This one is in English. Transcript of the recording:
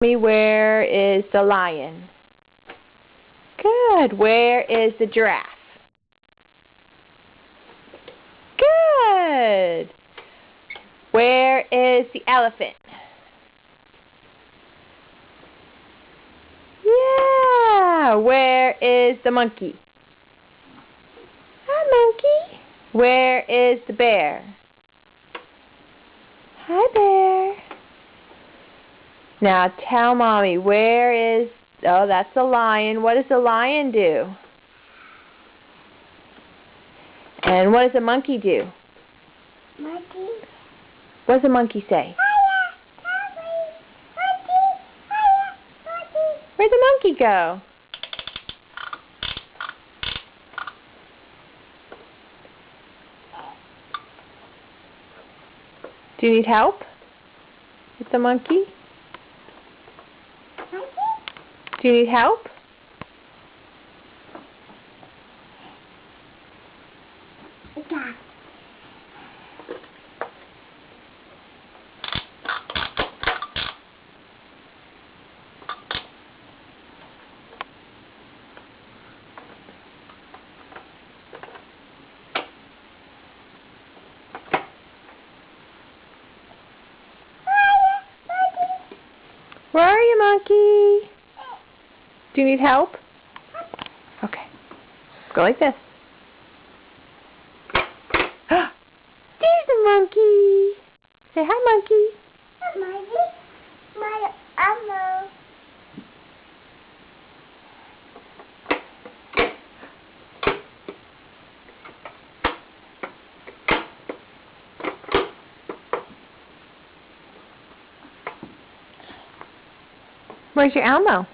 Me, where is the lion? Good. Where is the giraffe? Good. Where is the elephant? Yeah. Where is the monkey? Hi, monkey. Where is the bear? Hi, bear. Now tell Mommy, where is... Oh, that's the lion. What does the lion do? And what does the monkey do? Monkey. What does the monkey say? Where'd the monkey go? Do you need help with the monkey? Do you need help? Yeah. Where are you, monkey? Do you need help? Okay. Go like this. There's the monkey. Say hi, monkey. Hi, monkey. My elbow. Where's your Elmo?